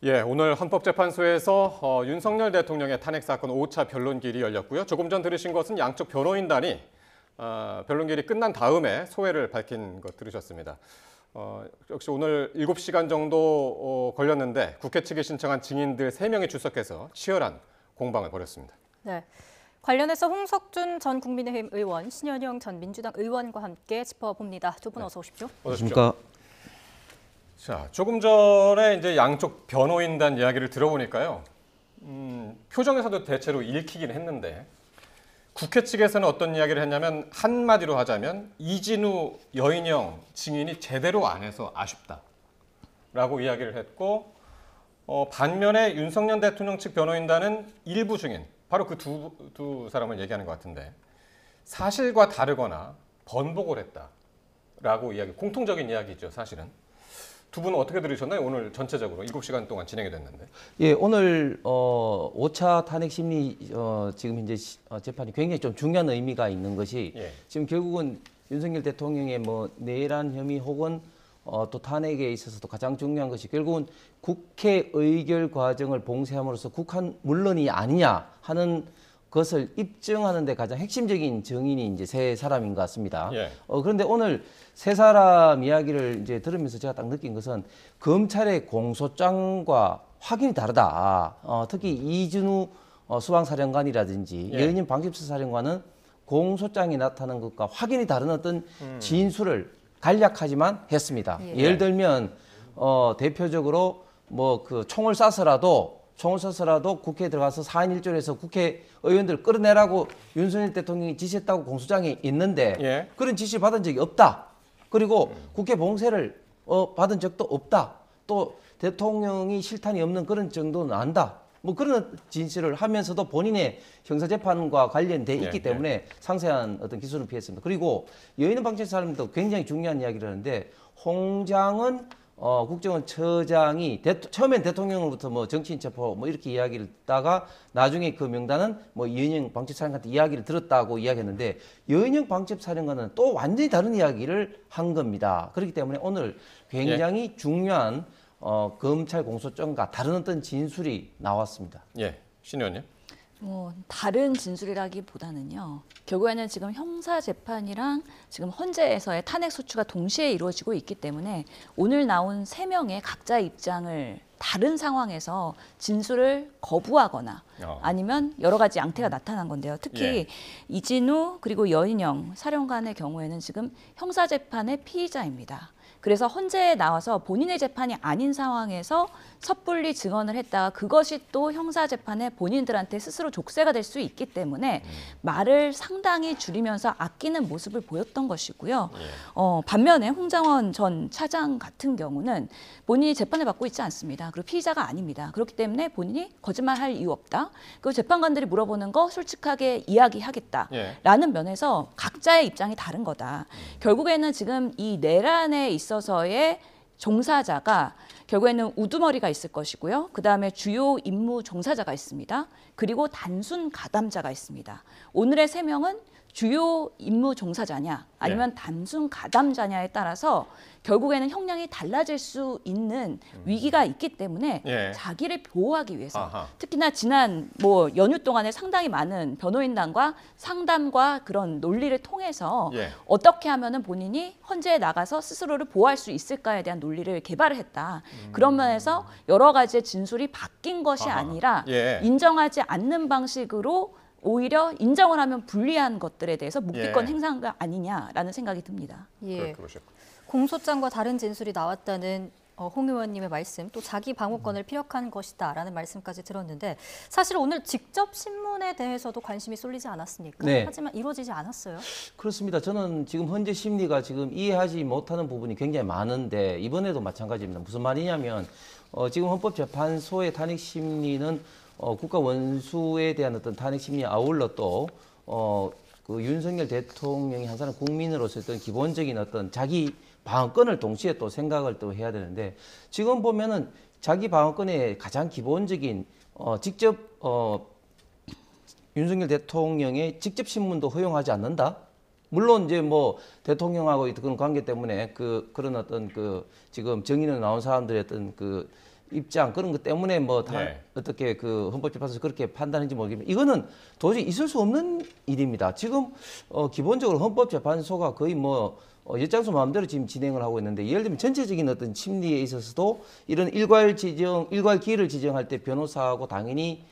예, 오늘 헌법재판소에서 윤석열 대통령의 탄핵사건 5차 변론길이 열렸고요. 조금 전 들으신 것은 양쪽 변호인단이 변론길이 끝난 다음에 소회를 밝힌 것 들으셨습니다. 역시 오늘 7시간 정도 걸렸는데 국회 측이 신청한 증인들 3명이 출석해서 치열한 공방을 벌였습니다. 네. 관련해서 홍석준 전 국민의힘 의원, 신현영 전 민주당 의원과 함께 짚어봅니다. 두 분 어서 오십시오. 안녕하십니까. 자, 조금 전에 이제 양쪽 변호인단 이야기를 들어보니까요. 표정에서도 대체로 읽히긴 했는데 국회 측에서는 어떤 이야기를 했냐면 한마디로 하자면 이진우, 여인영 증인이 제대로 안 해서 아쉽다라고 이야기를 했고 반면에 윤석열 대통령 측 변호인단은 일부 증인, 바로 그 두 사람을 얘기하는 것 같은데 사실과 다르거나 번복을 했다라고 이야기, 공통적인 이야기죠, 사실은. 두 분은 어떻게 들으셨나요? 오늘 전체적으로 7시간 동안 진행이 됐는데. 예, 오늘 5차 탄핵 심리 지금 현재 재판이 굉장히 좀 중요한 의미가 있는 것이 지금 결국은 윤석열 대통령의 뭐 내란 혐의 혹은 또 탄핵에 있어서도 가장 중요한 것이 결국은 국회 의결 과정을 봉쇄함으로써 국한 물론이 아니냐 하는 것을 입증하는 데 가장 핵심적인 증인이 이제 세 사람인 것 같습니다. 그런데 오늘 세 사람 이야기를 이제 들으면서 제가 딱 느낀 것은 검찰의 공소장과 확연히 다르다. 특히 이진우 수방사령관이라든지 여인영 방집수사령관은 공소장이 나타난 것과 확연히 다른 어떤 진술을 간략하지만 했습니다. 예를 들면 대표적으로 뭐 그 총을 쏴서라도 국회에 들어가서 4인 1조에서 국회의원들 끌어내라고 윤석열 대통령이 지시했다고 공소장에 있는데 그런 지시 받은 적이 없다. 그리고 국회 봉쇄를 받은 적도 없다. 또 대통령이 실탄이 없는 그런 정도는 안다. 뭐 그런 진술을 하면서도 본인의 형사재판과 관련돼 있기 때문에 상세한 어떤 기소는 피했습니다. 그리고 여인은 방치 사람도 굉장히 중요한 이야기를 하는데 홍장은 국정원 처장이 처음엔 대통령으로부터 뭐 정치인 체포 뭐 이렇게 이야기를 듣다가 나중에 그 명단은 뭐 여인영 방첩사령관한테 이야기를 들었다고 이야기했는데 여인영 방첩사령관은 또 완전히 다른 이야기를 한 겁니다. 그렇기 때문에 오늘 굉장히 중요한 검찰 공소장과 다른 어떤 진술이 나왔습니다. 신 의원님. 다른 진술이라기보다는요. 결국에는 지금 형사 재판이랑 지금 헌재에서의 탄핵 소추가 동시에 이루어지고 있기 때문에 오늘 나온 3명의 각자의 입장을 다른 상황에서 진술을 거부하거나 아니면 여러 가지 양태가 나타난 건데요. 특히 이진우 그리고 여인영 사령관의 경우에는 지금 형사 재판의 피의자입니다. 그래서 헌재에 나와서 본인의 재판이 아닌 상황에서 섣불리 증언을 했다가 그것이 또 형사재판에 본인들한테 스스로 족쇄가 될 수 있기 때문에 말을 상당히 줄이면서 아끼는 모습을 보였던 것이고요. 반면에 홍장원 전 차장 같은 경우는 본인이 재판을 받고 있지 않습니다. 그리고 피의자가 아닙니다. 그렇기 때문에 본인이 거짓말할 이유 없다. 그리고 재판관들이 물어보는 거 솔직하게 이야기하겠다라는 면에서 각자의 입장이 다른 거다. 결국에는 지금 이 내란에 있어서의 종사자가 결국에는 우두머리가 있을 것이고요. 그다음에 주요 임무 종사자가 있습니다. 그리고 단순 가담자가 있습니다. 오늘의 3명은 주요 임무 종사자냐 아니면 단순 가담자냐에 따라서 결국에는 형량이 달라질 수 있는 위기가 있기 때문에 자기를 보호하기 위해서 특히나 지난 연휴 동안에 상당히 많은 변호인단과 상담과 그런 논리를 통해서 어떻게 하면은 본인이 헌재에 나가서 스스로를 보호할 수 있을까에 대한 논리를 개발을 했다. 그런 면에서 여러 가지의 진술이 바뀐 것이 아니라 인정하지 않는 방식으로 오히려 인정을 하면 불리한 것들에 대해서 묵비권 행사한 거 아니냐라는 생각이 듭니다. 공소장과 다른 진술이 나왔다는 홍 의원님의 말씀, 또 자기 방어권을 피력한 것이다라는 말씀까지 들었는데 사실 오늘 직접 신문에 대해서도 관심이 쏠리지 않았습니까? 하지만 이루어지지 않았어요. 그렇습니다. 저는 지금 현재 심리가 지금 이해하지 못하는 부분이 굉장히 많은데 이번에도 마찬가지입니다. 무슨 말이냐면 지금 헌법재판소의 탄핵 심리는 국가 원수에 대한 어떤 탄핵 심리에 아울러 또 그 윤석열 대통령이 항상 국민으로서 어떤 기본적인 어떤 자기 방어권을 동시에 또 생각을 또 해야 되는데 지금 보면은 자기 방어권의 가장 기본적인 직접 윤석열 대통령의 직접 신문도 허용하지 않는다. 물론 이제 뭐 대통령하고 그런 관계 때문에 그런 어떤 지금 정의는 나온 사람들의 어떤 입장 그런 것 때문에 뭐 다 네. 어떻게 그 헌법재판소에서 그렇게 판단했는지 모르겠는데 이거는 도저히 있을 수 없는 일입니다. 지금 기본적으로 헌법재판소가 거의 뭐 엿장수 마음대로 지금 진행을 하고 있는데 예를 들면 전체적인 어떤 심리에 있어서도 이런 일괄 기일을 지정할 때 변호사하고 당연히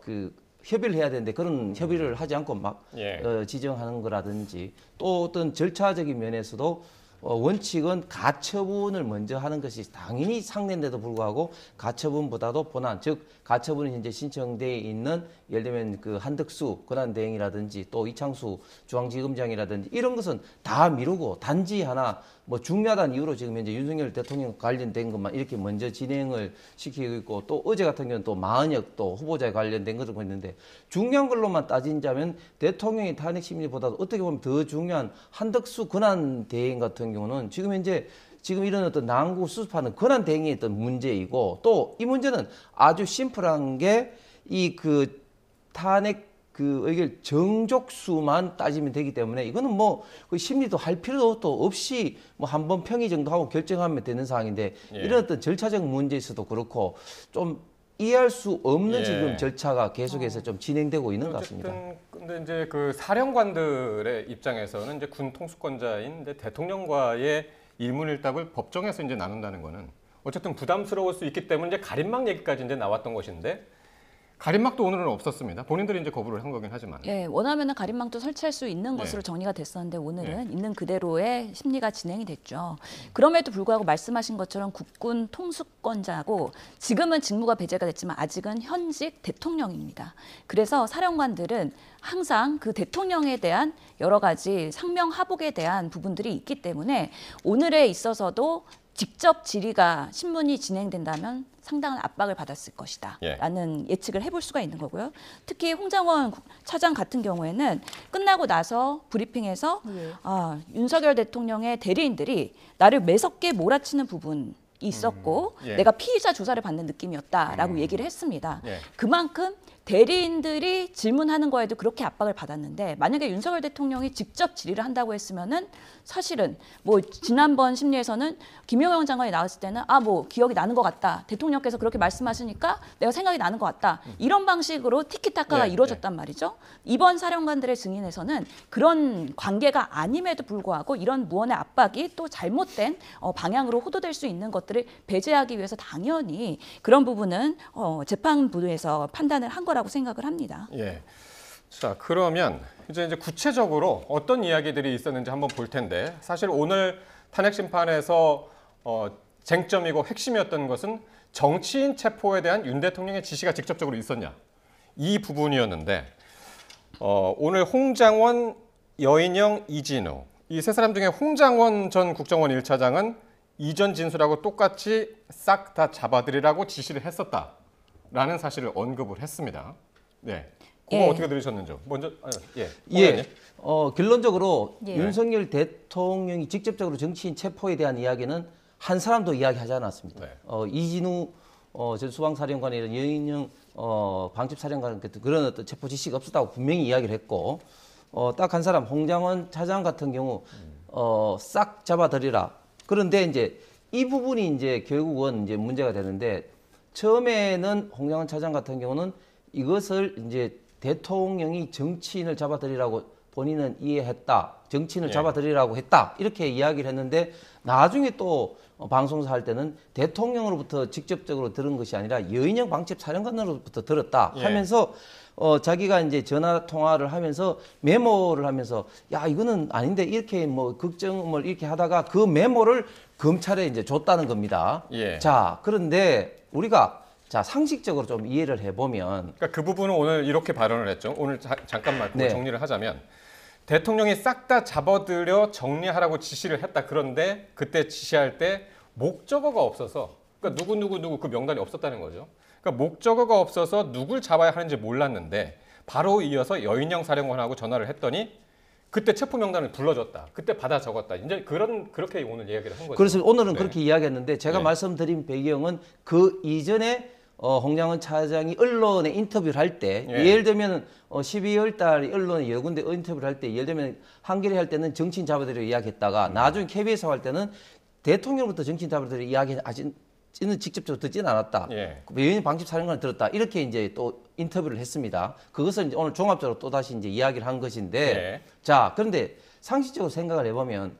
그 협의를 해야 되는데 그런 협의를 하지 않고 막 예. 지정하는 거라든지 또 어떤 절차적인 면에서도 원칙은 가처분을 먼저 하는 것이 당연히 상례인데도 불구하고 가처분보다도 본안, 즉 가처분이 현재 신청돼 있는 예를 들면 그 한덕수 권한대행이라든지 또 이창수 중앙지검장이라든지 이런 것은 다 미루고 단지 하나 뭐 중요하다는 이유로 지금 현재 윤석열 대통령 관련된 것만 이렇게 먼저 진행을 시키고 있고 또 어제 같은 경우는 또 마은혁 또 후보자에 관련된 것을 보였는데 중요한 걸로만 따진다면 대통령의 탄핵 심리보다도 어떻게 보면 더 중요한 한덕수 권한대행 같은 경우는 지금 현재 이런 어떤 난구 수습하는 권한 대행의 어떤 문제이고 또 이 문제는 아주 심플한 게 이 그 탄핵 그 의결 정족수만 따지면 되기 때문에 이거는 뭐 그 심리도 할 필요도 없이 뭐 한 번 평의 정도 하고 결정하면 되는 상황인데 예. 이런 어떤 절차적 문제에서도 그렇고 좀 이해할 수 없는 예. 지금 절차가 계속해서 좀 진행되고 있는 것 같습니다. 어쨌든 근데 이제 그 사령관들의 입장에서는 이제 군 통수권자인 이제 대통령과의 일문일답을 법정에서 이제 나눈다는 거는 어쨌든 부담스러울 수 있기 때문에 이제 가림막 얘기까지 이제 나왔던 것인데 가림막도 오늘은 없었습니다. 본인들이 이제 거부를 한 거긴 하지만. 예, 원하면은 가림막도 설치할 수 있는 네. 것으로 정리가 됐었는데 오늘은 네. 있는 그대로의 심리가 진행이 됐죠. 그럼에도 불구하고 말씀하신 것처럼 국군 통수권자고 지금은 직무가 배제가 됐지만 아직은 현직 대통령입니다. 그래서 사령관들은 항상 그 대통령에 대한 여러 가지 상명하복에 대한 부분들이 있기 때문에 오늘에 있어서도 직접 질의가 신문이 진행된다면 상당한 압박을 받았을 것이다 라는 예측을 해볼 수가 있는 거고요. 특히 홍장원 차장 같은 경우에는 끝나고 나서 브리핑에서 윤석열 대통령의 대리인들이 나를 매섭게 몰아치는 부분이 있었고 내가 피의자 조사를 받는 느낌이었다라고 얘기를 했습니다. 그만큼 대리인들이 질문하는 거에도 그렇게 압박을 받았는데 만약에 윤석열 대통령이 직접 질의를 한다고 했으면은 사실은 뭐 지난번 심리에서는 김용영 장관이 나왔을 때는 뭐 기억이 나는 것 같다. 대통령께서 그렇게 말씀하시니까 내가 생각이 나는 것 같다. 이런 방식으로 티키타카가 이루어졌단 말이죠. 이번 사령관들의 증인에서는 그런 관계가 아님에도 불구하고 이런 무언의 압박이 또 잘못된 방향으로 호도될 수 있는 것들을 배제하기 위해서 당연히 그런 부분은 재판부에서 판단을 한 거라고 생각을 합니다. 예. 자, 그러면 이제 구체적으로 어떤 이야기들이 있었는지 한번 볼 텐데 사실 오늘 탄핵 심판에서 쟁점이고 핵심이었던 것은 정치인 체포에 대한 윤 대통령의 지시가 직접적으로 있었냐 이 부분이었는데 오늘 홍장원, 여인영, 이진우 이 세 사람 중에 홍장원 전 국정원 1차장은 이전 진술하고 똑같이 싹 다 잡아들이라고 지시를 했었다라는 사실을 언급을 했습니다. 네. 그거 어떻게 들으셨는지 먼저 결론적으로 윤석열 대통령이 직접적으로 정치인 체포에 대한 이야기는 한 사람도 이야기하지 않았습니다. 이진우 전 수방사령관이나 여인영 방첩사령관 그런 어떤 체포 지시가 없었다고 분명히 이야기를 했고 딱 한 사람 홍장원 차장 같은 경우 싹 잡아들이라. 그런데 이제 이 부분이 이제 결국은 이제 문제가 되는데 처음에는 홍장원 차장 같은 경우는 이것을 이제 대통령이 정치인을 잡아들이라고 본인은 이해했다. 정치인을 잡아들이라고 했다. 이렇게 이야기를 했는데 나중에 또 방송사 할 때는 대통령으로부터 직접적으로 들은 것이 아니라 여인영 방첩사령관으로부터 들었다 하면서 자기가 이제 전화 통화를 하면서 메모를 하면서 야 이거는 아닌데 이렇게 뭐 걱정을 이렇게 하다가 그 메모를 검찰에 이제 줬다는 겁니다. 자 그런데 우리가 상식적으로 좀 이해를 해보면 그러니까 그 부분은 오늘 이렇게 발언을 했죠. 오늘 잠깐만 정리를 하자면 대통령이 싹 다 잡아들여 정리하라고 지시를 했다. 그런데 그때 지시할 때 목적어가 없어서 그러니까 누구 그 명단이 없었다는 거죠. 그러니까 목적어가 없어서 누굴 잡아야 하는지 몰랐는데 바로 이어서 여인영 사령관하고 전화를 했더니 그때 체포 명단을 불러줬다. 그때 받아 적었다. 이제 그렇게 오늘 이야기를 한 거죠. 그래서 오늘은 그렇게 이야기했는데 제가 말씀드린 배경은 그 이전에 홍장원 차장이 언론에 인터뷰를 할 때 예를 들면 12월 달 언론에 여러 군데 인터뷰를 할 때 예를 들면 한겨레 할 때는 정치인 잡아들여 이야기했다가 나중에 KBS 할 때는 대통령부터 정치인 잡아들여 이야기하지 직접적으로 듣지는 않았다. 예. 여인영 방첩사령관을 들었다. 이렇게 이제 또 인터뷰를 했습니다. 그것을 이제 오늘 종합적으로 또 다시 이제 이야기를 한 것인데, 예. 자 그런데 상식적으로 생각을 해보면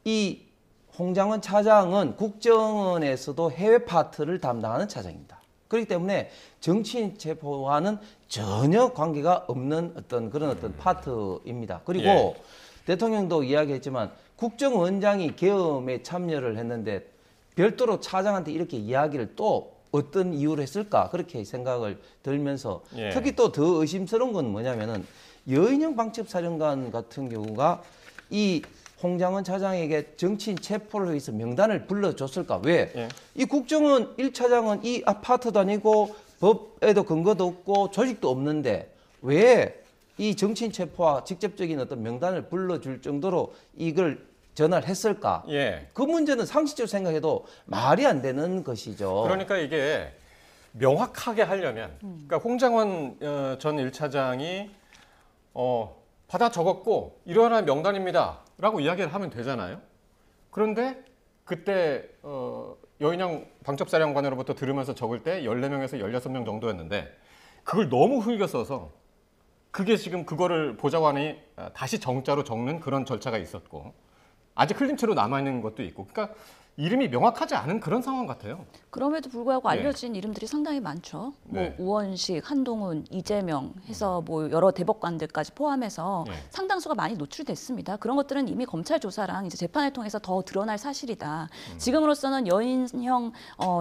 이 홍장원 차장은 국정원에서도 해외 파트를 담당하는 차장입니다. 그렇기 때문에 정치인 체포와는 전혀 관계가 없는 어떤 그런 어떤 파트입니다. 그리고 예. 대통령도 이야기했지만 국정원장이 계엄에 참여를 했는데 별도로 차장한테 이렇게 이야기를 또 어떤 이유로 했을까 그렇게 생각을 들면서 예. 특히 또 더 의심스러운 건 뭐냐면은 여인영 방첩사령관 같은 경우가 이 홍장원 차장에게 정치인 체포를 위해서 명단을 불러줬을까? 왜? 예. 이 국정원 1차장은 이 아파트도 아니고 법에도 근거도 없고 조직도 없는데 왜 이 정치인 체포와 직접적인 어떤 명단을 불러줄 정도로 이걸 전화를 했을까? 예. 그 문제는 상식적으로 생각해도 말이 안 되는 것이죠. 그러니까 이게 명확하게 하려면, 그러니까 홍장원 전 1차장이 받아 적었고 이러한 명단입니다라고 이야기를 하면 되잖아요. 그런데 그때 여인영 방첩사령관으로부터 들으면서 적을 때 14명에서 16명 정도였는데 그걸 너무 흘겨 써서 그게 지금 그거를 보좌고 하니 다시 정자로 적는 그런 절차가 있었고 아직 흘린 채로 남아있는 것도 있고 그러니까 이름이 명확하지 않은 그런 상황 같아요. 그럼에도 불구하고 네. 알려진 이름들이 상당히 많죠. 네. 뭐 우원식, 한동훈, 이재명 해서 뭐 여러 대법관들까지 포함해서 네. 상당수가 많이 노출됐습니다. 그런 것들은 이미 검찰 조사랑 이제 재판을 통해서 더 드러날 사실이다. 지금으로서는 여인형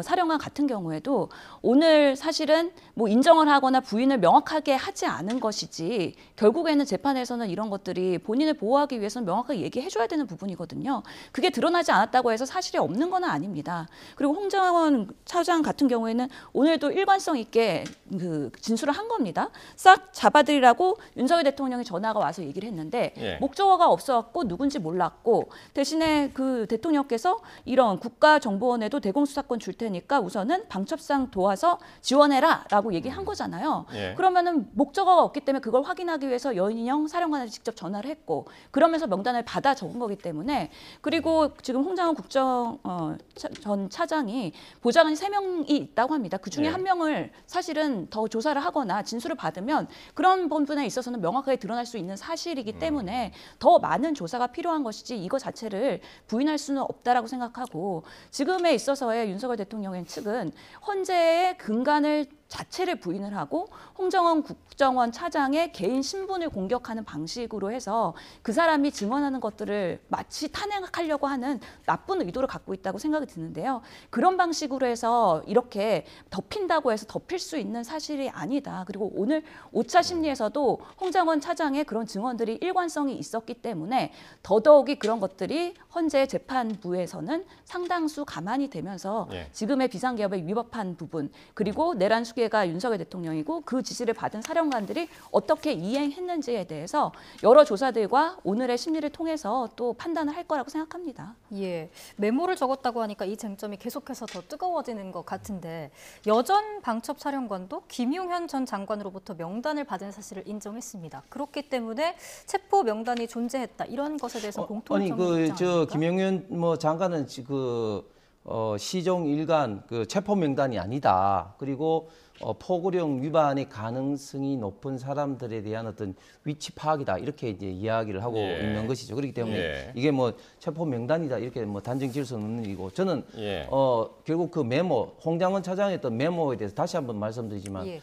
사령관 같은 경우에도 오늘 사실은 뭐 인정을 하거나 부인을 명확하게 하지 않은 것이지 결국에는 재판에서는 이런 것들이 본인을 보호하기 위해서는 명확하게 얘기해줘야 되는 부분이거든요. 그게 드러나지 않았다고 해서 사실이 없는 건 아닙니다. 그리고 홍장원 차장 같은 경우에는 오늘도 일관성 있게 그 진술을 한 겁니다. 싹 잡아들이라고 윤석열 대통령이 전화가 와서 얘기를 했는데 예. 목적어가 없어갖고 누군지 몰랐고 대신에 그 대통령께서 이런 국가정보원에도 대공수사권 줄 테니까 우선은 방첩상 도와서 지원해라라고 얘기한 거잖아요. 예. 그러면은 목적어가 없기 때문에 그걸 확인하기 위해서 여인영 사령관한테 직접 전화를 했고 그러면서 명단을 받아 적은 거기 때문에 그리고 지금 홍장원 전 차장이 보좌관이 3명이 있다고 합니다. 그중에 네. 한 명을 사실은 더 조사를 하거나 진술을 받으면 그런 부분에 있어서는 명확하게 드러날 수 있는 사실이기 때문에 더 많은 조사가 필요한 것이지 이거 자체를 부인할 수는 없다라고 생각하고 지금에 있어서의 윤석열 대통령의 측은 헌재의 근간을 자체를 부인을 하고 홍정원 국정원 차장의 개인 신분을 공격하는 방식으로 해서 그 사람이 증언하는 것들을 마치 탄핵하려고 하는 나쁜 의도를 갖고 있다고 생각이 드는데요. 그런 방식으로 해서 이렇게 덮인다고 해서 덮일 수 있는 사실이 아니다. 그리고 오늘 5차 심리에서도 홍정원 차장의 그런 증언들이 일관성이 있었기 때문에 더더욱이 그런 것들이 헌재 재판부에서는 상당수 가만히 되면서 예. 지금의 비상계엄에 위법한 부분 그리고 내란 수괴가 윤석열 대통령이고 그 지시를 받은 사령관들이 어떻게 이행했는지에 대해서 여러 조사들과 오늘의 심리를 통해서 또 판단을 할 거라고 생각합니다. 예, 메모를 적었다고 하니까 이 쟁점이 계속해서 더 뜨거워지는 것 같은데 여전 방첩사령관도 김용현 전 장관으로부터 명단을 받은 사실을 인정했습니다. 그렇기 때문에 체포 명단이 존재했다 이런 것에 대해서 공통점이 있지 않습니까? 김용현 장관은 시종 일관 체포 명단이 아니다. 그리고 포고령 위반의 가능성이 높은 사람들에 대한 어떤 위치 파악이다 이렇게 이제 이야기를 하고 예. 있는 것이죠. 그렇기 때문에 예. 이게 체포 명단이다 이렇게 단정 지을 수는 없는 일이고 저는 예. 결국 그 메모 홍장원 차장의 어떤 메모에 대해서 다시 한번 말씀드리지만 예.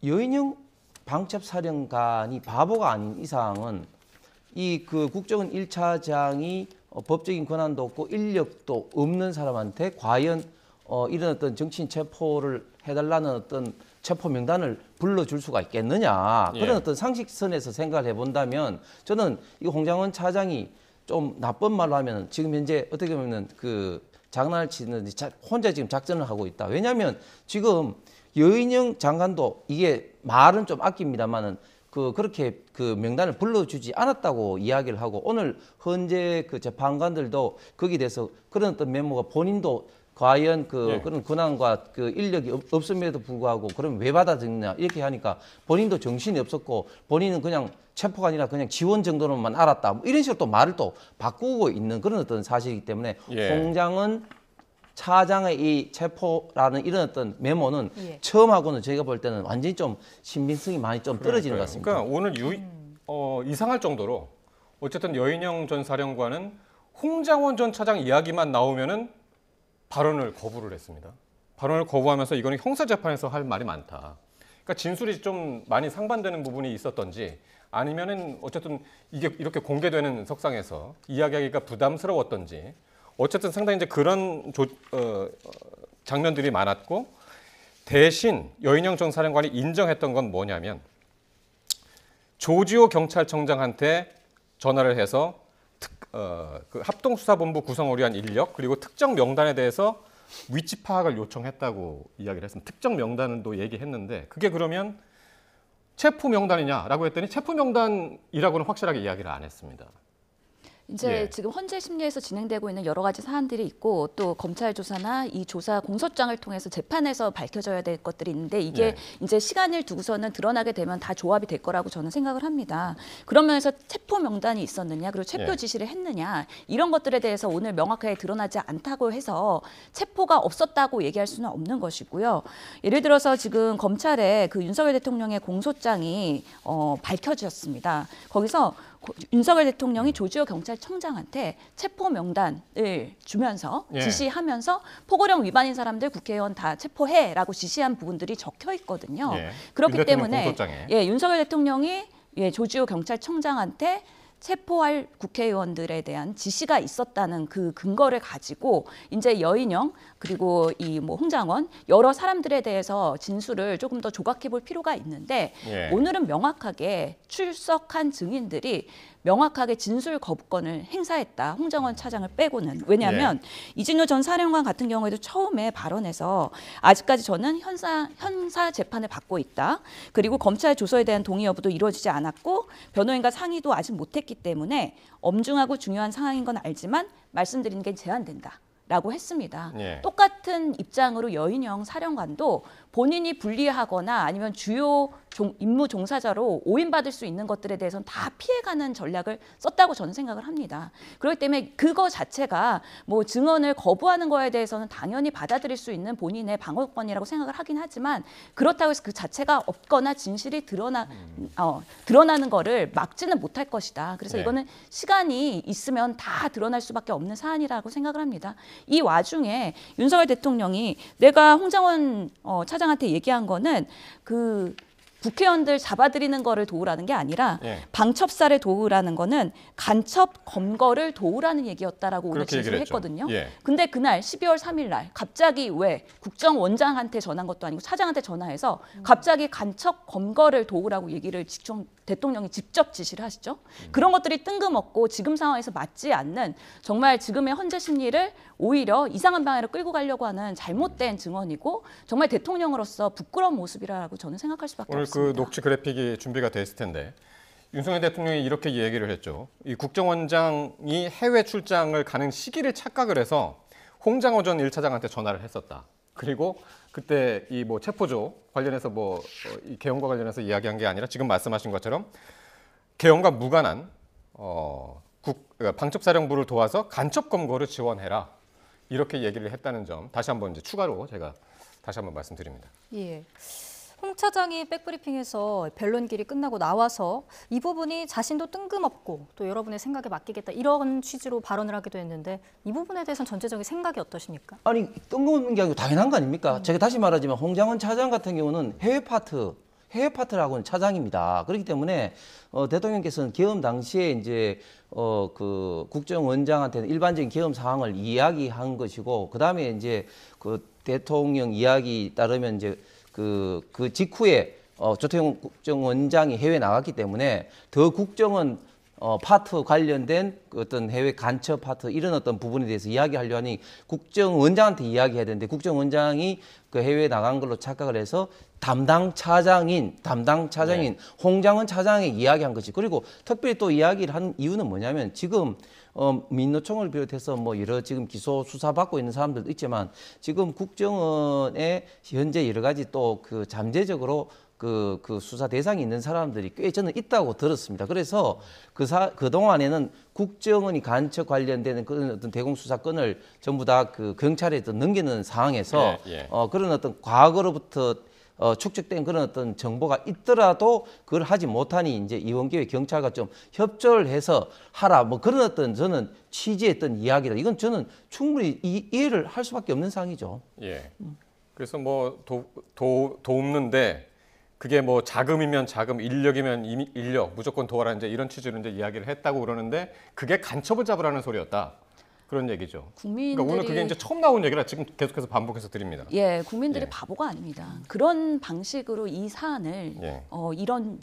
여인영 방첩사령관이 바보가 아닌 이상은 이 국정원 1차장이 법적인 권한도 없고 인력도 없는 사람한테 과연 이런 어떤 정치인 체포를 해달라는 어떤 체포 명단을 불러줄 수가 있겠느냐 예. 그런 어떤 상식선에서 생각을 해본다면 저는 이 홍장원 차장이 좀 나쁜 말로 하면 지금 현재 어떻게 보면 장난을 치는 혼자 지금 작전을 하고 있다. 왜냐하면 지금 여인영 장관도 이게 말은 좀 아낍니다만은 그렇게 명단을 불러주지 않았다고 이야기를 하고 오늘 현재 재판관들도 거기에 대해서 그런 어떤 메모가 본인도 과연 예. 그런 권한과 인력이 없음에도 불구하고 그럼 왜 받아들이냐 이렇게 하니까 본인도 정신이 없었고 본인은 그냥 체포가 아니라 그냥 지원 정도로만 알았다 이런 식으로 또 말을 또 바꾸고 있는 그런 어떤 사실이기 때문에 예. 홍장원 차장의 이 체포라는 이런 어떤 메모는 예. 처음하고는 저희가 볼 때는 완전히 좀 신빙성이 많이 좀 떨어지는 것 같습니다. 그러니까 오늘 이상할 정도로 어쨌든 여인영 전 사령관은 홍장원 전 차장 이야기만 나오면은 발언을 거부를 했습니다. 발언을 거부하면서 이거는 형사재판에서 할 말이 많다. 그러니까 진술이 좀 많이 상반되는 부분이 있었던지 아니면은 어쨌든 이게 이렇게 공개되는 석상에서 이야기하기가 부담스러웠던지 어쨌든 상당히 이제 그런 장면들이 많았고 대신 여인영 전 사령관이 인정했던 건 뭐냐면 조지호 경찰청장한테 전화를 해서 그 합동수사본부 구성을 위한 인력 그리고 특정 명단에 대해서 위치 파악을 요청했다고 이야기를 했습니다. 특정 명단도 얘기했는데 그게 그러면 체포 명단이냐라고 했더니 체포 명단이라고는 확실하게 이야기를 안 했습니다. 이제 예. 지금 헌재 심리에서 진행되고 있는 여러 가지 사안들이 있고 또 검찰 조사나 이 조사 공소장을 통해서 재판에서 밝혀져야 될 것들이 있는데 이게 예. 이제 시간을 두고서는 드러나게 되면 다 조합이 될 거라고 저는 생각을 합니다. 그런 면에서 체포 명단이 있었느냐 그리고 체포 예. 지시를 했느냐 이런 것들에 대해서 오늘 명확하게 드러나지 않다고 해서 체포가 없었다고 얘기할 수는 없는 것이고요. 예를 들어서 지금 검찰에 그 윤석열 대통령의 공소장이 밝혀졌습니다. 거기서 윤석열 대통령이 조지호 경찰청장한테 체포 명단을 주면서 예. 지시하면서 포고령 위반인 사람들 국회의원 다 체포해라고 지시한 부분들이 적혀 있거든요. 예. 그렇기 윤 대통령 때문에 공소장에. 윤석열 대통령이 조지호 경찰청장한테 체포할 국회의원들에 대한 지시가 있었다는 그 근거를 가지고 이제 여인영 그리고 이 뭐 홍장원 여러 사람들에 대해서 진술을 조금 더 조각해 볼 필요가 있는데 예. 오늘은 명확하게 출석한 증인들이 명확하게 진술 거부권을 행사했다. 홍장원 차장을 빼고는. 왜냐하면 이진우 전 사령관 같은 경우에도 처음에 발언해서 아직까지 저는 형사 재판을 받고 있다. 그리고 검찰 조서에 대한 동의 여부도 이루어지지 않았고 변호인과 상의도 아직 못했기 때문에 엄중하고 중요한 상황인 건 알지만 말씀드리는 게 제한된다. 라고 했습니다. 예. 똑같은 입장으로 여인영 사령관도 본인이 불리하거나 아니면 주요 임무 종사자로 오인받을 수 있는 것들에 대해서는 다 피해가는 전략을 썼다고 저는 생각을 합니다. 그렇기 때문에 그거 자체가 뭐 증언을 거부하는 거에 대해서는 당연히 받아들일 수 있는 본인의 방어권이라고 생각을 하긴 하지만 그렇다고 해서 그 자체가 없거나 진실이 드러나는 거를 막지는 못할 것이다. 그래서 네. 이거는 시간이 있으면 다 드러날 수밖에 없는 사안이라고 생각을 합니다. 이 와중에 윤석열 대통령이 내가 홍장원 차장한테 얘기한 거는 그 국회의원들 잡아들이는 거를 도우라는 게 아니라 예. 방첩사를 도우라는 거는 간첩 검거를 도우라는 얘기였다라고 오늘 그렇게 얘기를 진술을 했죠. 했거든요. 예. 근데 그날 12월 3일 날 갑자기 왜 국정원장한테 전한 것도 아니고 차장한테 전화해서 갑자기 간첩 검거를 도우라고 얘기를 대통령이 직접 지시를 하시죠. 그런 것들이 뜬금없고 지금 상황에서 맞지 않는 정말 지금의 헌재 심리를 오히려 이상한 방향으로 끌고 가려고 하는 잘못된 증언이고 정말 대통령으로서 부끄러운 모습이라고 저는 생각할 수밖에 오늘 없습니다. 그 녹취 그래픽이 준비가 됐을 텐데 윤석열 대통령이 이렇게 얘기를 했죠. 이 국정원장이 해외 출장을 가는 시기를 착각을 해서 홍장호 전 1차장한테 전화를 했었다. 그리고 그때 이 뭐 체포조 관련해서 이 개헌과 관련해서 이야기한 게 아니라 지금 말씀하신 것처럼 개헌과 무관한 방첩사령부를 도와서 간첩 검거를 지원해라. 이렇게 얘기를 했다는 점 다시 한번 이제 추가로 제가 다시 한번 말씀드립니다. 예. 홍 차장이 백브리핑에서 변론길이 끝나고 나와서 이 부분이 자신도 뜬금없고 또 여러분의 생각에 맡기겠다 이런 취지로 발언을 하기도 했는데 이 부분에 대해서는 전체적인 생각이 어떠십니까? 아니 뜬금없는 게 아니고 당연한 거 아닙니까? 제가 다시 말하지만 홍장원 차장 같은 경우는 해외 파트라고는 차장입니다. 그렇기 때문에 대통령께서는 계엄 당시에 이제 그 국정원장한테는 일반적인 계엄 상황을 이야기한 것이고 그 다음에 이제 그 대통령 이야기 따르면 이제 그 직후에 조태용 국정원장이 해외 나갔기 때문에 더 국정원 파트 관련된 어떤 해외 간첩 파트 이런 어떤 부분에 대해서 이야기하려 하니 국정원장한테 이야기해야 되는데 국정원장이 그 해외에 나간 걸로 착각을 해서 담당 차장인 홍장원 차장에 이야기한 것이 그리고 특별히 또 이야기를 한 이유는 뭐냐면 지금 민노총을 비롯해서 뭐 여러 지금 기소 수사 받고 있는 사람들도 있지만 지금 국정원에 현재 여러 가지 또 그 잠재적으로 그 수사 대상이 있는 사람들이 꽤 저는 있다고 들었습니다. 그래서 그 동안에는 국정원이 간첩 관련되는 그런 어떤 대공수사권을 전부 다 그 경찰에 넘기는 상황에서 그런 어떤 과거로부터 축적된 그런 어떤 정보가 있더라도 그걸 하지 못하니 이제 이원기의 경찰과 좀 협조를 해서 하라 뭐 그런 어떤 저는 취지했던 이야기다. 이건 저는 충분히 이해를 할 수밖에 없는 상황이죠. 예. 그래서 뭐 돕는데 그게 뭐 자금이면 자금, 인력이면 인력, 무조건 도와라 이제 이런 취지로 이제 이야기를 했다고 그러는데 그게 간첩을 잡으라는 소리였다. 그런 얘기죠. 그러니까 오늘 그게 이제 처음 나온 얘기라 지금 계속해서 반복해서 드립니다. 예, 국민들이 바보가 아닙니다. 그런 방식으로 이 사안을 이런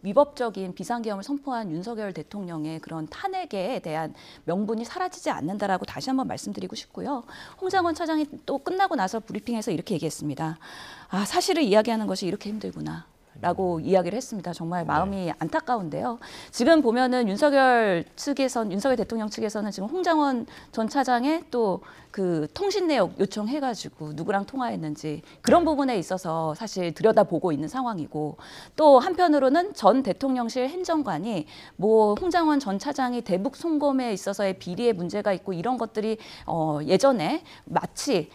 위법적인 비상계엄을 선포한 윤석열 대통령의 그런 탄핵에 대한 명분이 사라지지 않는다라고 다시 한번 말씀드리고 싶고요. 홍장원 차장이 또 끝나고 나서 브리핑에서 이렇게 얘기했습니다. 아, 사실을 이야기하는 것이 이렇게 힘들구나. 라고 이야기를 했습니다. 정말 마음이 안타까운데요. 지금 보면은 윤석열 대통령 측에서는 지금 홍장원 전 차장의 또 그 통신 내역 요청해가지고 누구랑 통화했는지 그런 부분에 있어서 사실 들여다보고 있는 상황이고 또 한편으로는 전 대통령실 행정관이 뭐 홍장원 전 차장이 대북 송금에 있어서의 비리의 문제가 있고 이런 것들이 예전에 마치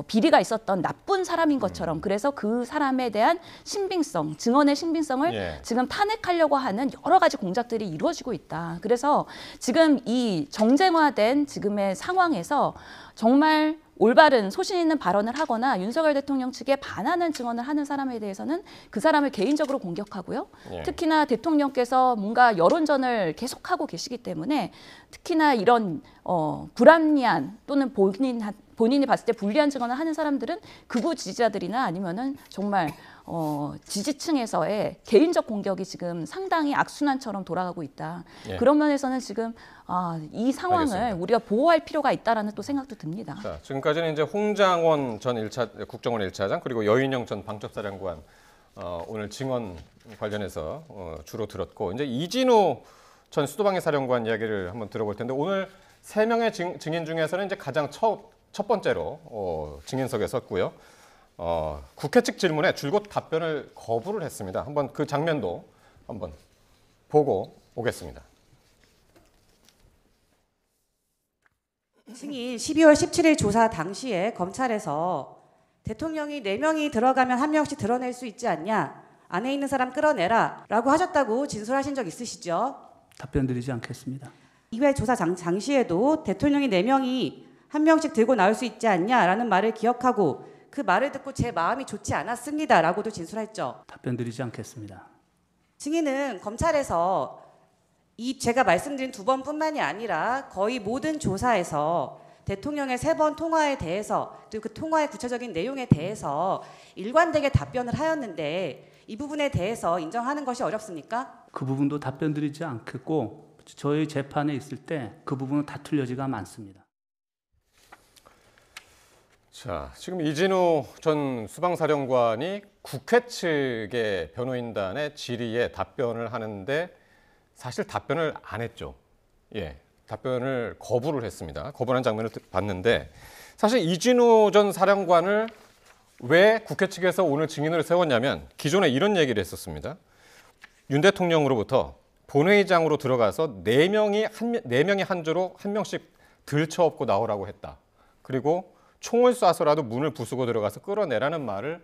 비리가 있었던 나쁜 사람인 것처럼 그래서 그 사람에 대한 신빙성, 증언의 신빙성을 지금 탄핵하려고 하는 여러 가지 공작들이 이루어지고 있다. 그래서 지금 이 정쟁화된 지금의 상황에서 정말 올바른 소신 있는 발언을 하거나 윤석열 대통령 측에 반하는 증언을 하는 사람에 대해서는 그 사람을 개인적으로 공격하고요. 특히나 대통령께서 뭔가 여론전을 계속하고 계시기 때문에 특히나 이런 불합리한 또는 본인이 봤을 때 불리한 증언을 하는 사람들은 극우 지지자들이나 아니면은 정말 지지층에서의 개인적 공격이 지금 상당히 악순환처럼 돌아가고 있다. 그런 면에서는 지금 이 상황을 알겠습니다. 우리가 보호할 필요가 있다라는 또 생각도 듭니다. 자, 지금까지는 이제 홍장원 전 국정원 1차장 그리고 여인영 전 방첩사령관 오늘 증언 관련해서 주로 들었고 이제 이진우 전 수도방위 사령관 이야기를 한번 들어볼 텐데 오늘 3명의 증인 중에서는 이제 가장 첫 번째로 증인석에 섰고요. 국회 측 질문에 줄곧 답변을 거부를 했습니다. 한번 그 장면도 한번 보고 오겠습니다. 증인 12월 17일 조사 당시에 검찰에서 대통령이 4명이 들어가면 1명씩 드러낼 수 있지 않냐? 안에 있는 사람 끌어내라 라고 하셨다고 진술하신 적 있으시죠? 답변 드리지 않겠습니다. 이회 조사 당시에도 대통령이 4명이 1명씩 들고 나올 수 있지 않냐라는 말을 기억하고 그 말을 듣고 제 마음이 좋지 않았습니다 라고도 진술했죠. 답변 드리지 않겠습니다. 증인은 검찰에서 제가 말씀드린 2번뿐만이 아니라 거의 모든 조사에서 대통령의 3번 통화에 대해서 그리고 그 통화의 구체적인 내용에 대해서 일관되게 답변을 하였는데 이 부분에 대해서 인정하는 것이 어렵습니까? 그 부분도 답변 드리지 않겠고 저희 재판에 있을 때 그 부분은 다툴 여지가 많습니다. 자, 지금 이진우 전 수방사령관이 국회 측의 변호인단의 질의에 답변을 하는데 사실 답변을 안 했죠. 답변을 거부를 했습니다. 거부하는 장면을 봤는데 사실 이진우 전 사령관을 왜 국회 측에서 오늘 증인으로 세웠냐면 기존에 이런 얘기를 했었습니다. 윤 대통령으로부터 본회의장으로 들어가서 4명이 한 조로 1명씩 들쳐업고 나오라고 했다. 그리고 총을 쏴서라도 문을 부수고 들어가서 끌어내라는 말을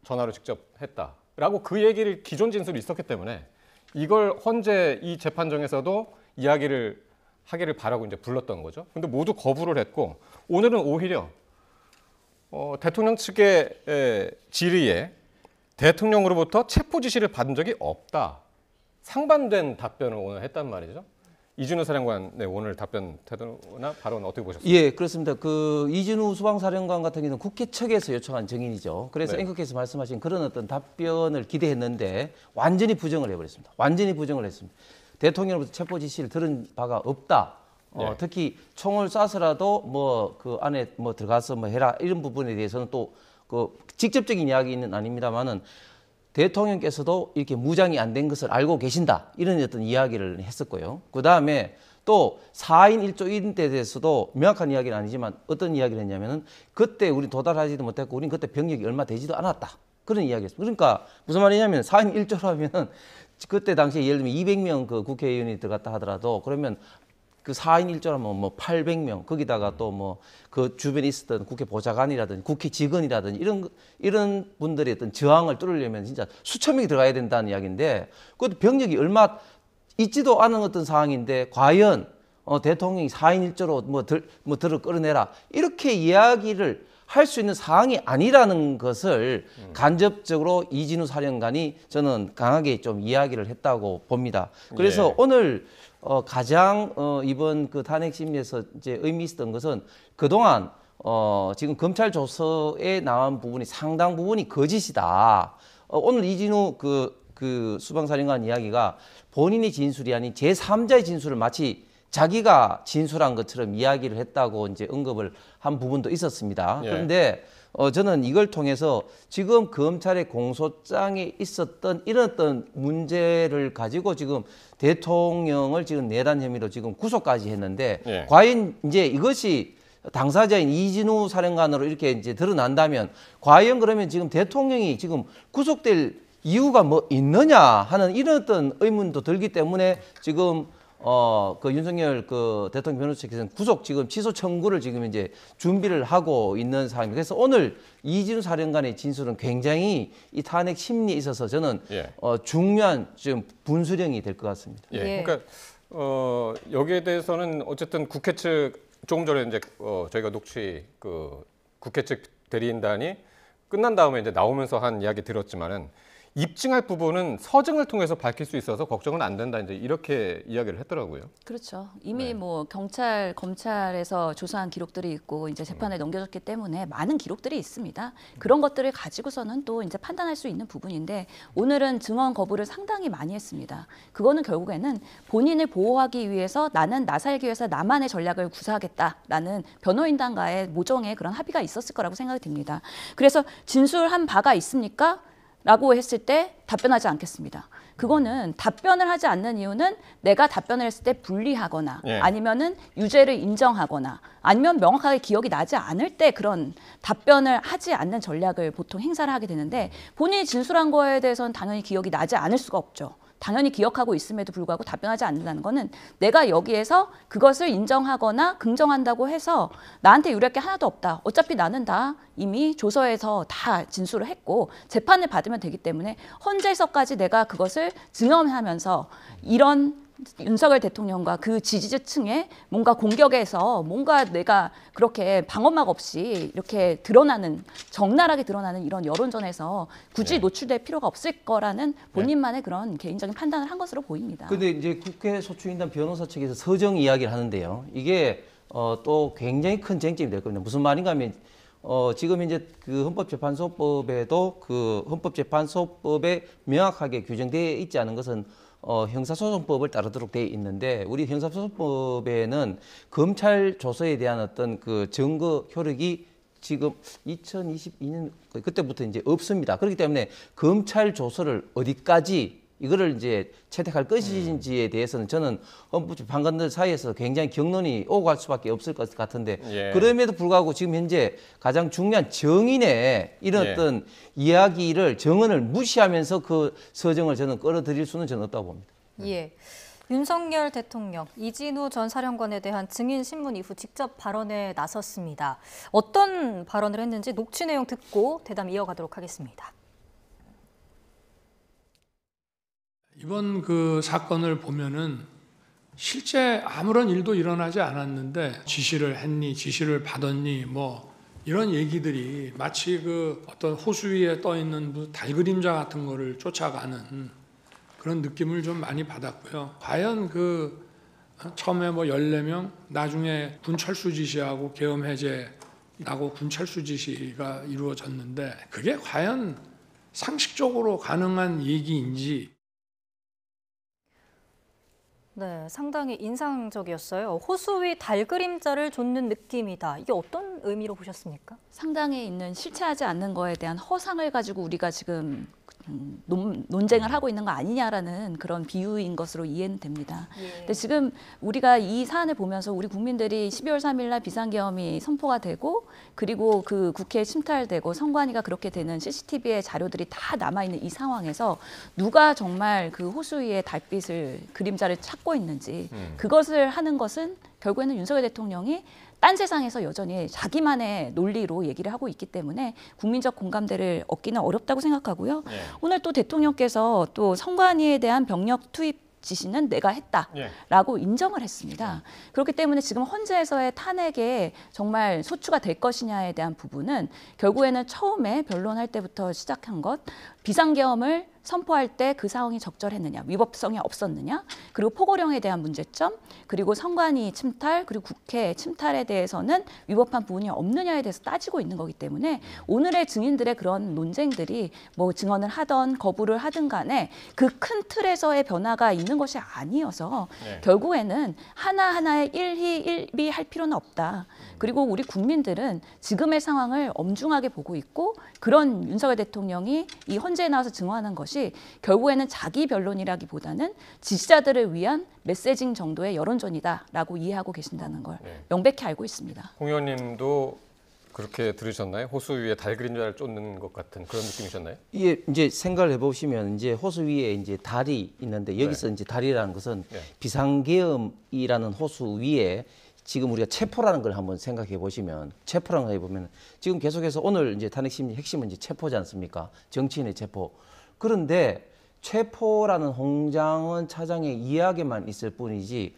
전화로 직접 했다라고 그 얘기를 기존 진술이 있었기 때문에 이걸 헌재 이 재판정에서도 이야기를 하기를 바라고 이제 불렀던 거죠. 근데 모두 거부를 했고 오늘은 오히려 대통령 측의 질의에 대통령으로부터 체포 지시를 받은 적이 없다. 상반된 답변을 오늘 했단 말이죠. 이진우 사령관 오늘 답변 태도나 발언 어떻게 보셨습니까? 예, 그렇습니다. 그 이진우 수방사령관 같은 경우는 국회 측에서 요청한 증인이죠. 그래서 앵커께서 말씀하신 그런 어떤 답변을 기대했는데 완전히 부정을 해버렸습니다. 완전히 부정을 했습니다. 대통령으로부터 체포 지시를 들은 바가 없다. 특히 총을 쏴서라도 뭐 그 안에 뭐 들어가서 뭐 해라 이런 부분에 대해서는 또 그 직접적인 이야기는 아닙니다만은 대통령께서도 이렇게 무장이 안 된 것을 알고 계신다 이런 어떤 이야기를 했었고요. 그 다음에 또 4인 1조인 데 대해서도 명확한 이야기는 아니지만 어떤 이야기를 했냐면은 그때 우리 도달하지도 못했고 우린 그때 병력이 얼마 되지도 않았다. 그런 이야기였습니다. 그러니까 무슨 말이냐면 4인 1조라면 그때 당시에 예를 들면 200명 그 국회의원이 들어갔다 하더라도 그러면 그 4인 1조라면 뭐 800명 거기다가 또 뭐 그 주변에 있었던 국회 보좌관이라든지 국회 직원이라든지 이런 분들의 어떤 저항을 뚫으려면 진짜 수천 명이 들어가야 된다는 이야기인데 그것도 병력이 얼마 있지도 않은 어떤 상황인데 과연 대통령이 4인 1조로 들어 끌어내라 이렇게 이야기를 할 수 있는 상황이 아니라는 것을 간접적으로 이진우 사령관이 저는 강하게 좀 이야기를 했다고 봅니다. 그래서 예. 오늘 가장 이번 그 탄핵 심리에서 이제 의미 있었던 것은 그동안 지금 검찰 조서에 나온 부분이 상당 부분이 거짓이다. 오늘 이진우 그 수방사령관 이야기가 본인의 진술이 아닌 제3자의 진술을 마치 자기가 진술한 것처럼 이야기를 했다고 이제 언급을 한 부분도 있었습니다. 예. 그런데 저는 이걸 통해서 지금 검찰의 공소장에 있었던 이런 어떤 문제를 가지고 지금 대통령을 지금 내란 혐의로 지금 구속까지 했는데 예. 과연 이제 이것이 당사자인 이진우 사령관으로 이렇게 이제 드러난다면 과연 그러면 지금 대통령이 지금 구속될 이유가 뭐 있느냐 하는 이런 어떤 의문도 들기 때문에 지금 그 윤석열 그 대통령 변호사께서는 구속 지금 취소 청구를 지금 이제 준비를 하고 있는 상황입니다. 그래서 오늘 이진우 사령관의 진술은 굉장히 이 탄핵 심리에 있어서 저는 예. 중요한 지금 분수령이 될 것 같습니다. 예. 예. 그러니까 여기에 대해서는 어쨌든 국회 측 조금 전에 이제 저희가 녹취 그 국회 측 대리인단이 끝난 다음에 이제 나오면서 한 이야기 들었지만은 입증할 부분은 서증을 통해서 밝힐 수 있어서 걱정은 안 된다 이제 이렇게 이야기를 했더라고요. 그렇죠. 이미 네. 뭐 경찰, 검찰에서 조사한 기록들이 있고 이제 재판에 넘겨졌기 때문에 많은 기록들이 있습니다. 그런 것들을 가지고서는 또 이제 판단할 수 있는 부분인데 오늘은 증언 거부를 상당히 많이 했습니다. 그거는 결국에는 본인을 보호하기 위해서 나는 나 살기 위해서 나만의 전략을 구사하겠다라는 변호인단과의 모종의 그런 합의가 있었을 거라고 생각이 듭니다. 그래서 진술한 바가 있습니까? 라고 했을 때 답변하지 않겠습니다. 그거는 답변을 하지 않는 이유는 내가 답변을 했을 때 불리하거나 예. 아니면은 유죄를 인정하거나 아니면 명확하게 기억이 나지 않을 때 그런 답변을 하지 않는 전략을 보통 행사를 하게 되는데 본인이 진술한 거에 대해서는 당연히 기억이 나지 않을 수가 없죠. 당연히 기억하고 있음에도 불구하고 답변하지 않는다는 거는 내가 여기에서 그것을 인정하거나 긍정한다고 해서 나한테 유리할 게 하나도 없다. 어차피 나는 다 이미 조서에서 다 진술을 했고 재판을 받으면 되기 때문에 헌재에서까지 내가 그것을 증언하면서 이런 윤석열 대통령과 그 지지층에 뭔가 공격에서 뭔가 내가 그렇게 방어막 없이 이렇게 드러나는 적나라하게 드러나는 이런 여론전에서 굳이 네. 노출될 필요가 없을 거라는 본인만의 그런 개인적인 판단을 한 것으로 보입니다. 근데 이제 국회 소추인단 변호사 측에서 서정 이야기를 하는데요. 이게 또 굉장히 큰 쟁점이 될 겁니다. 무슨 말인가 하면 지금 이제 그 헌법재판소법에도 그 헌법재판소법에 명확하게 규정되어 있지 않은 것은 형사소송법을 따르도록 되어 있는데 우리 형사소송법에는 검찰 조서에 대한 어떤 그 증거 효력이 지금 2022년 그때부터 이제 없습니다. 그렇기 때문에 검찰 조서를 어디까지 이거를 이제 채택할 것인지에 대해서는 저는 헌법재판관들 사이에서 굉장히 격론이 오고 갈 수밖에 없을 것 같은데 예. 그럼에도 불구하고 지금 현재 가장 중요한 정인의 이런 예. 어떤 이야기를 정언을 무시하면서 그 서정을 저는 끌어들일 수는 저는 없다고 봅니다. 예. 윤석열 대통령, 이진우 전 사령관에 대한 증인 신문 이후 직접 발언에 나섰습니다. 어떤 발언을 했는지 녹취 내용 듣고 대담 이어가도록 하겠습니다. 이번 그 사건을 보면은 실제 아무런 일도 일어나지 않았는데 지시를 했니, 지시를 받았니, 뭐 이런 얘기들이 마치 그 어떤 호수 위에 떠 있는 달그림자 같은 거를 쫓아가는 그런 느낌을 좀 많이 받았고요. 과연 그 처음에 뭐 14명, 나중에 군 철수 지시하고 계엄 해제하고 군 철수 지시가 이루어졌는데 그게 과연 상식적으로 가능한 얘기인지. 네, 상당히 인상적이었어요. 호수 위 달그림자를 좇는 느낌이다. 이게 어떤 의미로 보셨습니까? 상당히 있는 실체하지 않는 거에 대한 허상을 가지고 우리가 지금 논쟁을 하고 있는 거 아니냐라는 그런 비유인 것으로 이해는 됩니다. 근데 지금 우리가 이 사안을 보면서 우리 국민들이 12월 3일 날 비상계엄이 선포가 되고 그리고 그 국회에 침탈되고 선관위가 그렇게 되는 CCTV의 자료들이 다 남아있는 이 상황에서 누가 정말 그 호수 위에 달빛을 그림자를 찾고 있는지 그것을 하는 것은 결국에는 윤석열 대통령이 딴 세상에서 여전히 자기만의 논리로 얘기를 하고 있기 때문에 국민적 공감대를 얻기는 어렵다고 생각하고요. 오늘 또 대통령께서 또 선관위에 대한 병력 투입 지시는 내가 했다라고 인정을 했습니다. 그렇기 때문에 지금 헌재에서의 탄핵에 정말 소추가 될 것이냐에 대한 부분은 결국에는 처음에 변론할 때부터 시작한 것, 비상계엄을 선포할 때 그 상황이 적절했느냐, 위법성이 없었느냐, 그리고 포고령에 대한 문제점, 그리고 선관위 침탈, 그리고 국회 침탈에 대해서는 위법한 부분이 없느냐에 대해서 따지고 있는 거기 때문에 오늘의 증인들의 그런 논쟁들이 뭐 증언을 하던 거부를 하든 간에 그 큰 틀에서의 변화가 있는 것이 아니어서 결국에는 하나하나의 일희일비할 필요는 없다. 그리고 우리 국민들은 지금의 상황을 엄중하게 보고 있고 그런 윤석열 대통령이 이 헌재에 나와서 증언하는 것이 결국에는 자기 변론이라기보다는 지지자들을 위한 메시징 정도의 여론전이다라고 이해하고 계신다는 걸 명백히 알고 있습니다. 홍 의원님도 그렇게 들으셨나요? 호수 위에 달 그림자를 쫓는 것 같은 그런 느낌이셨나요? 예, 이제 생각을 해보시면 이제 호수 위에 이제 달이 있는데 여기서 이제 달이라는 것은 비상계엄이라는 호수 위에 지금 우리가 체포라는 걸 한번 생각해 보시면 체포라는 걸 해보면 지금 계속해서 오늘 이제 탄핵심리 핵심은 이제 체포지 않습니까? 정치인의 체포. 그런데 체포라는 홍장원 차장의 이야기만 있을 뿐이지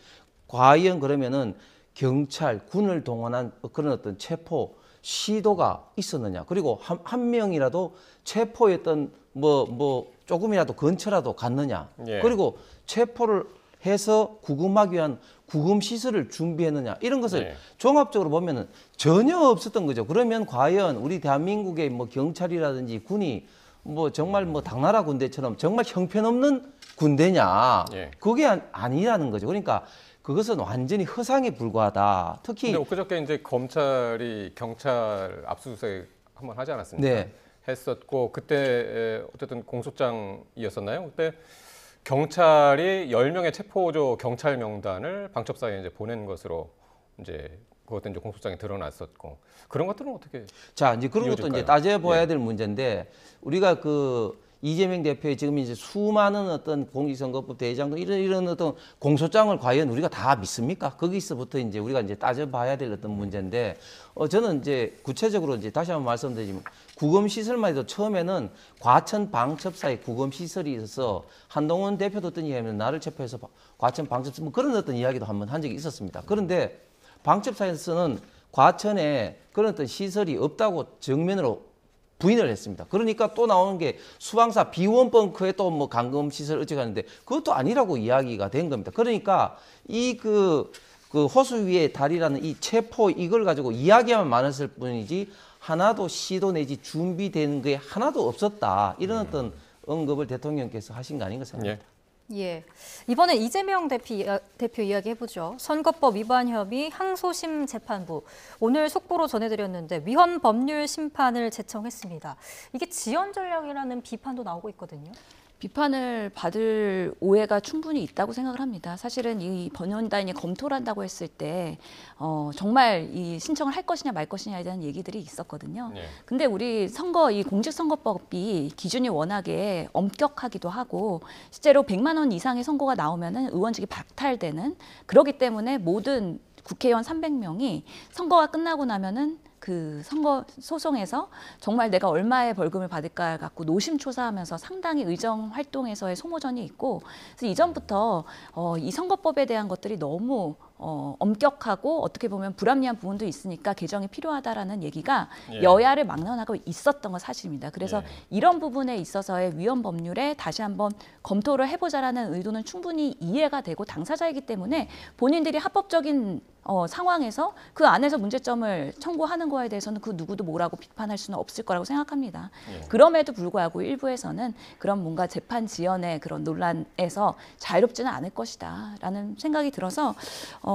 과연 그러면은 경찰, 군을 동원한 그런 어떤 체포 시도가 있었느냐? 그리고 한 명이라도 체포했던 뭐 조금이라도 근처라도 갔느냐? 그리고 체포를 해서 구금하기 위한 구금 시설을 준비했느냐 이런 것을 종합적으로 보면은 전혀 없었던 거죠. 그러면 과연 우리 대한민국의 뭐 경찰이라든지 군이 뭐 정말 뭐 당나라 군대처럼 정말 형편없는 군대냐? 그게 아니라는 거죠. 그러니까 그것은 완전히 허상에 불과하다. 특히 근데 엊그저께 이제 검찰이 경찰 압수수색 한번 하지 않았습니까? 했었고 그때 어쨌든 공소장이었었나요? 그때 경찰이 10명의 체포조 경찰 명단을 방첩사에 이제 보낸 것으로 이제 그것도 이제 공소장에 드러났었고 그런 것들은 어떻게 자 이제 그런 것도 이제 따져봐야 될 문제인데 우리가 그 이재명 대표의 지금 이제 수많은 어떤 공직선거법 대장동 이런 어떤 공소장을 과연 우리가 다 믿습니까? 거기서부터 이제 우리가 이제 따져봐야 될 어떤 문제인데 저는 이제 구체적으로 이제 다시 한번 말씀드리면 구금 시설만 해도 처음에는 과천 방첩사에 구금 시설이 있어서 한동훈 대표도 어떤 얘기하면 나를 체포해서 과천 방첩사 뭐 그런 어떤 이야기도 한번 한 적이 있었습니다. 그런데 방첩사에서는 과천에 그런 어떤 시설이 없다고 정면으로 부인을 했습니다. 그러니까 또 나오는 게 수방사 비원 벙커에 또 뭐 감금 시설 어쩌고 하는데 그것도 아니라고 이야기가 된 겁니다. 그러니까 이 그 호수 위에 달이라는 이 체포 이걸 가지고 이야기만 많았을 뿐이지 하나도 시도 내지 준비된 게 하나도 없었다. 이런 어떤 언급을 대통령께서 하신 거 아닌가 생각합니다. 예, 이번에 이재명 대표 이야기 해보죠. 선거법 위반 혐의 항소심 재판부 오늘 속보로 전해드렸는데 위헌 법률 심판을 제청했습니다. 이게 지연 전략이라는 비판도 나오고 있거든요. 비판을 받을 오해가 충분히 있다고 생각을 합니다. 사실은 이 법원단이 검토를 한다고 했을 때 정말 이 신청을 할 것이냐 말 것이냐에 대한 얘기들이 있었거든요. 근데 우리 이 공직선거법이 기준이 워낙에 엄격하기도 하고 실제로 100만 원 이상의 선고가 나오면은 의원직이 박탈되는 그렇기 때문에 모든 국회의원 300명이 선거가 끝나고 나면은 그 선거 소송에서 정말 내가 얼마의 벌금을 받을까 갖고 노심초사하면서 상당히 의정 활동에서의 소모전이 있고 그래서 이전부터 이 선거법에 대한 것들이 너무 엄격하고 어떻게 보면 불합리한 부분도 있으니까 개정이 필요하다라는 얘기가 여야를 막론하고 있었던 건 사실입니다. 그래서 이런 부분에 있어서의 위헌 법률에 다시 한번 검토를 해보자라는 의도는 충분히 이해가 되고 당사자이기 때문에 본인들이 합법적인 상황에서 그 안에서 문제점을 청구하는 거에 대해서는 그 누구도 뭐라고 비판할 수는 없을 거라고 생각합니다. 그럼에도 불구하고 일부에서는 그런 뭔가 재판 지연의 그런 논란에서 자유롭지는 않을 것이다라는 생각이 들어서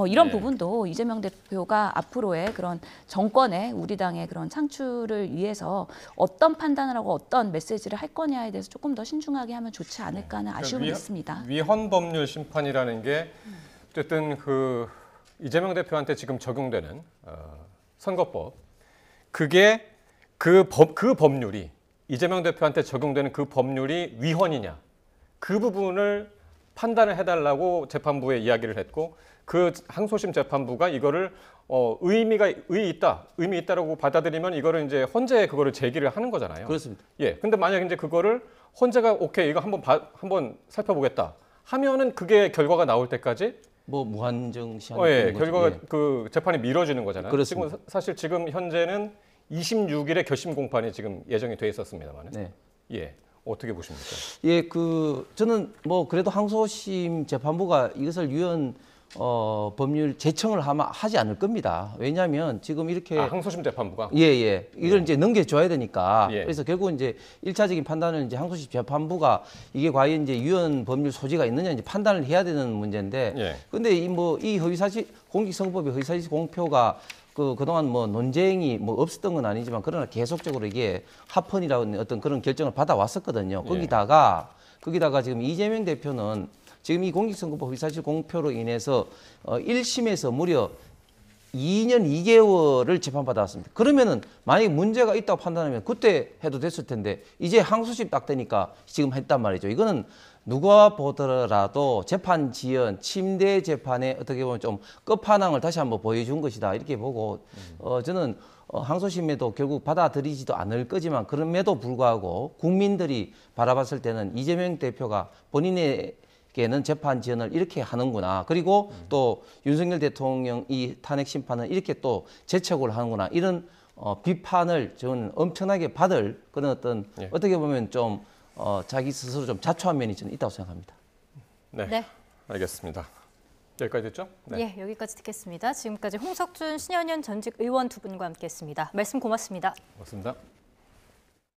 이런 부분도 이재명 대표가 앞으로의 그런 정권의 우리 당의 그런 창출을 위해서 어떤 판단을 하고 어떤 메시지를 할 거냐에 대해서 조금 더 신중하게 하면 좋지 않을까 하는 아쉬움이 있습니다. 위헌 법률 심판이라는 게 어쨌든 그 이재명 대표한테 지금 적용되는 선거법, 그게 그 법률이 이재명 대표한테 적용되는 그 법률이 위헌이냐, 그 부분을 판단을 해달라고 재판부에 이야기를 했고, 그 항소심 재판부가 이거를 의미 있다라고 받아들이면 이거를 이제 헌재에 그거를 제기를 하는 거잖아요. 그렇습니다. 예. 근데 만약 이제 그거를 헌재가 오케이 이거 한번 살펴보겠다 하면은 그게 결과가 나올 때까지 뭐 무한정 시한 예, 결과가 그 재판이 미뤄지는 거잖아요. 그렇습니다. 지금 현재는 26일에 결심 공판이 지금 예정이 돼 있었습니다만. 네. 예. 어떻게 보십니까? 예, 저는 뭐 그래도 항소심 재판부가 이것을 위헌 법률 제청을 하지 않을 겁니다. 왜냐하면 지금 이렇게 항소심 재판부가 이걸 이제 넘겨줘야 되니까. 예. 그래서 결국 이제 1차적인 판단을 이제 항소심 재판부가 이게 과연 이제 위헌 법률 소지가 있느냐 이제 판단을 해야 되는 문제인데. 근데 이 허위사실 공직선거법의 허위사실 공표가 그동안 뭐 논쟁이 뭐 없었던 건 아니지만 그러나 계속적으로 이게 합헌이라는 어떤 그런 결정을 받아왔었거든요. 거기다가 지금 이재명 대표는 지금 이 공직선거법 허위사실 공표로 인해서 1심에서 무려 2년 2개월을 재판받아왔습니다. 그러면은 만약에 문제가 있다고 판단하면 그때 해도 됐을 텐데 이제 항소심 딱 되니까 지금 했단 말이죠. 이거는 누가 보더라도 재판 지연, 침대 재판에 어떻게 보면 좀 끝판왕을 다시 한번 보여준 것이다 이렇게 보고 저는 항소심에도 결국 받아들이지도 않을 거지만 그럼에도 불구하고 국민들이 바라봤을 때는 이재명 대표가 본인에게는 재판 지연을 이렇게 하는구나. 그리고 또 윤석열 대통령 이 탄핵 심판은 이렇게 또 재촉을 하는구나. 이런 비판을 저는 엄청나게 받을 그런 어떻게 보면 좀 자기 스스로 좀 자초한 면이 저는 있다고 생각합니다. 네. 알겠습니다. 여기까지 됐죠? 네. 예, 여기까지 듣겠습니다. 지금까지 홍석준 신현현 전직 의원 두 분과 함께했습니다. 말씀 고맙습니다. 고맙습니다.